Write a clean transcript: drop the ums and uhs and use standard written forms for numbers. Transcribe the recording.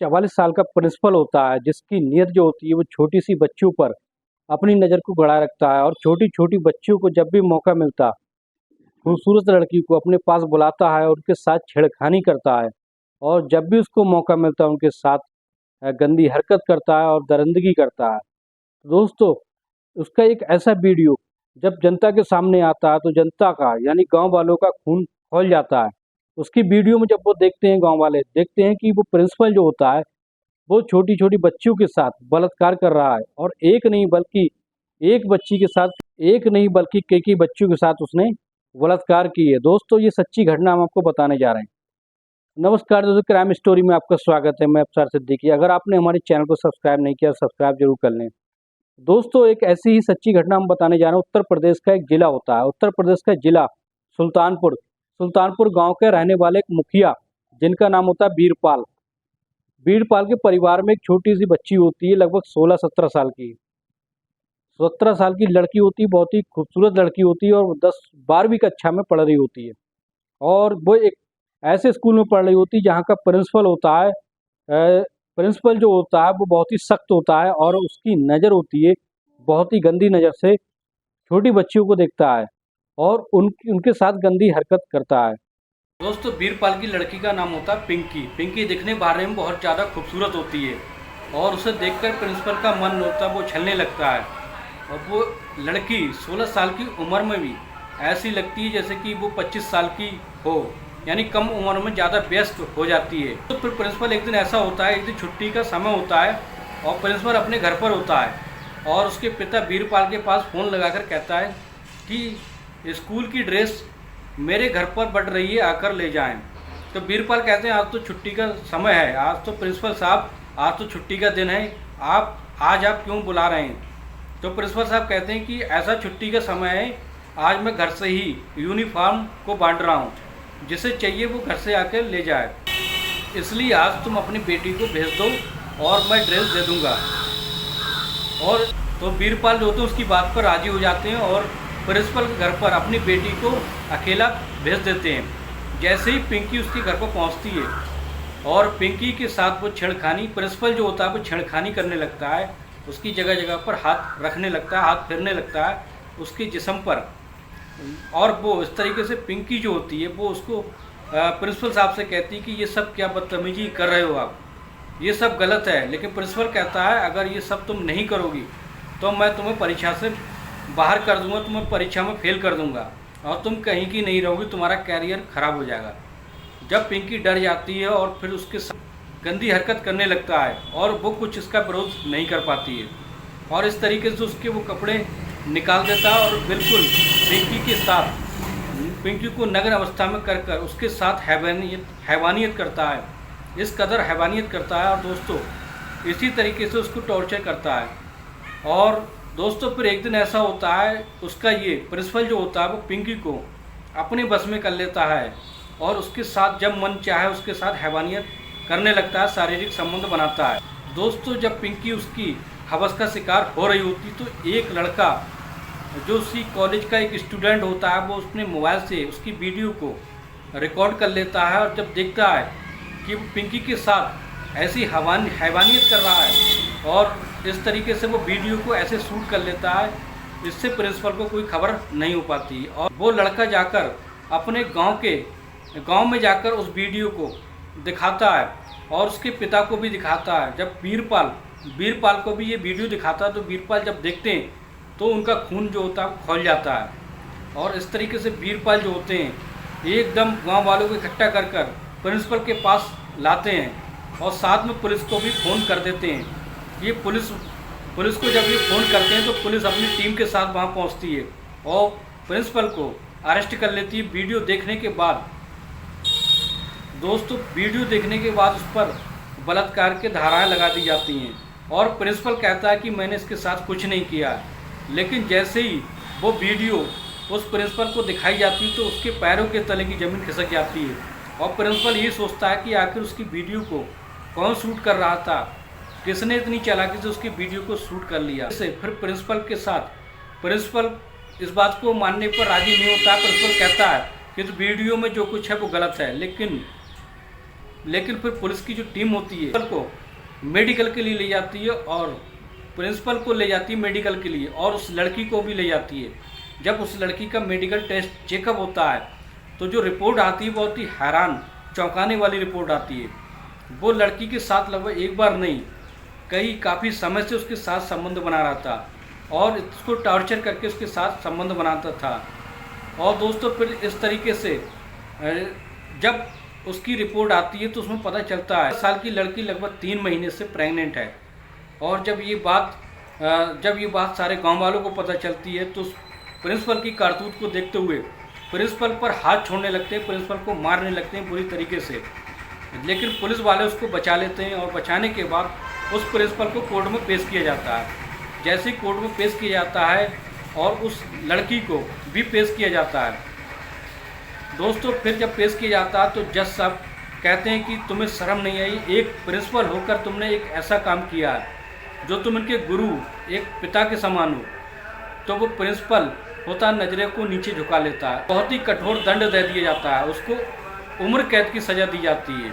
44 साल का प्रिंसिपल होता है, जिसकी नीयत जो होती है वो छोटी सी बच्चियों पर अपनी नज़र को गड़ाए रखता है और छोटी छोटी बच्चियों को जब भी मौका मिलता खूबसूरत लड़की को अपने पास बुलाता है और उनके साथ छेड़खानी करता है। और जब भी उसको मौका मिलता है उनके साथ गंदी हरकत करता है और दरिंदगी करता है। दोस्तों, उसका एक ऐसा वीडियो जब जनता के सामने आता है तो जनता का यानी गांव वालों का खून खौल जाता है। उसकी वीडियो में जब वो देखते हैं, गांव वाले देखते हैं कि वो प्रिंसिपल जो होता है वो छोटी छोटी बच्चियों के साथ बलात्कार कर रहा है और एक नहीं बल्कि कई बच्चियों के साथ उसने बलात्कार की है। दोस्तों, ये सच्ची घटना हम आपको बताने जा रहे हैं। नमस्कार दोस्तों, क्राइम स्टोरी में आपका स्वागत है। मैं अफसर सिद्दीकी। अगर आपने हमारे चैनल को सब्सक्राइब नहीं किया, सब्सक्राइब जरूर कर लें। दोस्तों, एक ऐसी ही सच्ची घटना हम बताने जा रहे हैं। उत्तर प्रदेश का एक जिला होता है, उत्तर प्रदेश का जिला सुल्तानपुर गांव के रहने वाले एक मुखिया, जिनका नाम होता है वीरपाल। वीरपाल के परिवार में एक छोटी सी बच्ची होती है, लगभग 16-17 साल की। 17 साल की लड़की होती है, बहुत ही खूबसूरत लड़की होती है और 10-12वीं कक्षा में पढ़ रही होती है। और वो एक ऐसे स्कूल में पढ़ रही होती है जहाँ का प्रिंसिपल होता है, प्रिंसिपल जो होता है वो बहुत ही सख्त होता है और उसकी नज़र होती है बहुत ही गंदी नज़र से छोटी बच्चियों को देखता है और उनके साथ गंदी हरकत करता है। दोस्तों, वीरपाल की लड़की का नाम होता है पिंकी। पिंकी दिखने बारे में बहुत ज़्यादा खूबसूरत होती है और उसे देखकर प्रिंसिपल का मन होता है वो छलने लगता है। और वो लड़की 16 साल की उम्र में भी ऐसी लगती है जैसे कि वो 25 साल की हो, यानी कम उम्र में ज़्यादा व्यस्त हो जाती है। तो फिर प्रिंसिपल एक दिन ऐसा होता है, एक दिन छुट्टी का समय होता है और प्रिंसिपल अपने घर पर होता है और उसके पिता वीरपाल के पास फ़ोन लगाकर कहता है कि स्कूल की ड्रेस मेरे घर पर बढ़ रही है, आकर ले जाएं। तो वीरपाल कहते हैं आज तो छुट्टी का समय है, आज तो प्रिंसिपल साहब आज तो छुट्टी का दिन है, आप क्यों बुला रहे हैं। तो प्रिंसिपल साहब कहते हैं कि ऐसा छुट्टी का समय है, आज मैं घर से ही यूनिफॉर्म को बांट रहा हूँ, जिसे चाहिए वो घर से आकर ले जाए, इसलिए आज तुम अपनी बेटी को भेज दो और मैं ड्रेस दे दूँगा। और तो वीरपाल जो होते हैं उसकी बात पर राज़ी हो जाते हैं और प्रिंसिपल के घर पर अपनी बेटी को अकेला भेज देते हैं। जैसे ही पिंकी उसके घर पर पहुंचती है और पिंकी के साथ वो छेड़खानी, प्रिंसिपल जो होता है वो छेड़खानी करने लगता है, उसकी जगह जगह पर हाथ रखने लगता है, हाथ फेरने लगता है उसके जिस्म पर। और वो इस तरीके से पिंकी जो होती है वो उसको प्रिंसिपल साहब से कहती है कि ये सब क्या बदतमीजी कर रहे हो आप, ये सब गलत है। लेकिन प्रिंसिपल कहता है अगर ये सब तुम नहीं करोगी तो मैं तुम्हें परीक्षा से बाहर कर दूंगा, तुम्हें परीक्षा में फेल कर दूंगा और तुम कहीं की नहीं रहोगी, तुम्हारा कैरियर ख़राब हो जाएगा। जब पिंकी डर जाती है और फिर उसके साथ गंदी हरकत करने लगता है और वो कुछ इसका विरोध नहीं कर पाती है और इस तरीके से उसके वो कपड़े निकाल देता है और बिल्कुल पिंकी को नग्न अवस्था में कर उसके साथ हैवानियत करता है, इस कदर हैवानियत करता है। और दोस्तों, इसी तरीके से उसको टॉर्चर करता है। और दोस्तों, फिर एक दिन ऐसा होता है, उसका ये प्रिंसिपल जो होता है वो पिंकी को अपने बस में कर लेता है और उसके साथ जब मन चाहे उसके साथ हैवानियत करने लगता है, शारीरिक संबंध बनाता है। दोस्तों, जब पिंकी उसकी हवस का शिकार हो रही होती तो एक लड़का जो उसी कॉलेज का एक स्टूडेंट होता है वो अपने मोबाइल से उसकी वीडियो को रिकॉर्ड कर लेता है और जब देखता है कि वो पिंकी के साथ ऐसी हैवानियत कर रहा है और इस तरीके से वो वीडियो को ऐसे शूट कर लेता है, इससे प्रिंसिपल को कोई खबर नहीं हो पाती। और वो लड़का जाकर अपने गांव में जाकर उस वीडियो को दिखाता है और उसके पिता को भी दिखाता है। जब वीरपाल को भी ये वीडियो दिखाता है तो वीरपाल जब देखते हैं तो उनका खून जो होता है वो खौल जाता है। और इस तरीके से वीरपाल जो होते हैं एकदम गांव वालों को इकट्ठा कर प्रिंसिपल के पास लाते हैं और साथ में पुलिस को भी फ़ोन कर देते हैं। ये पुलिस को जब ये फ़ोन करते हैं तो पुलिस अपनी टीम के साथ वहाँ पहुँचती है और प्रिंसिपल को अरेस्ट कर लेती है। वीडियो देखने के बाद दोस्तों, उस पर बलात्कार के धाराएं लगा दी जाती हैं और प्रिंसिपल कहता है कि मैंने इसके साथ कुछ नहीं किया। लेकिन जैसे ही वो वीडियो उस प्रिंसिपल को दिखाई जाती है तो उसके पैरों के तले की ज़मीन खिसक जाती है और प्रिंसिपल ये सोचता है कि आखिर उसकी वीडियो को कौन शूट कर रहा था, किसने इतनी चालाकी से उसकी वीडियो को शूट कर लिया। इससे फिर प्रिंसिपल इस बात को मानने पर राजी नहीं होता है। प्रिंसिपल कहता है कि इस वीडियो में जो कुछ है वो गलत है, लेकिन लेकिन फिर पुलिस की जो टीम होती है को मेडिकल के लिए ले जाती है और प्रिंसिपल को ले जाती है मेडिकल के लिए, और उस लड़की को भी ले जाती है। जब उस लड़की का मेडिकल टेस्ट चेकअप होता है तो जो रिपोर्ट आती है बहुत ही हैरान चौंकाने वाली रिपोर्ट आती है। वो लड़की के साथ लगभग एक बार नहीं काफ़ी समय से उसके साथ संबंध बना रहा था और उसको टॉर्चर करके उसके साथ संबंध बनाता था। और दोस्तों फिर इस तरीके से जब उसकी रिपोर्ट आती है तो उसमें पता चलता है 7 साल की लड़की लगभग 3 महीने से प्रेग्नेंट है। और जब ये बात सारे गांव वालों को पता चलती है तो प्रिंसिपल की कारतूत को देखते हुए प्रिंसिपल पर हाथ छोड़ने लगते हैं, प्रिंसिपल को मारने लगते हैं बुरी तरीके से। लेकिन पुलिस वाले उसको बचा लेते हैं और बचाने के बाद उस प्रिंसिपल को कोर्ट में पेश किया जाता है। जैसे ही कोर्ट में पेश किया जाता है और उस लड़की को भी पेश किया जाता है दोस्तों, फिर जब पेश किया जाता है तो जज साहब कहते हैं कि तुम्हें शर्म नहीं आई, एक प्रिंसिपल होकर तुमने एक ऐसा काम किया है जो तुम इनके गुरु एक पिता के समान हो। तो वो प्रिंसिपल होता नजरे को नीचे झुका लेता है, बहुत ही कठोर दंड दे दिया जाता है, उसको उम्र कैद की सज़ा दी जाती है।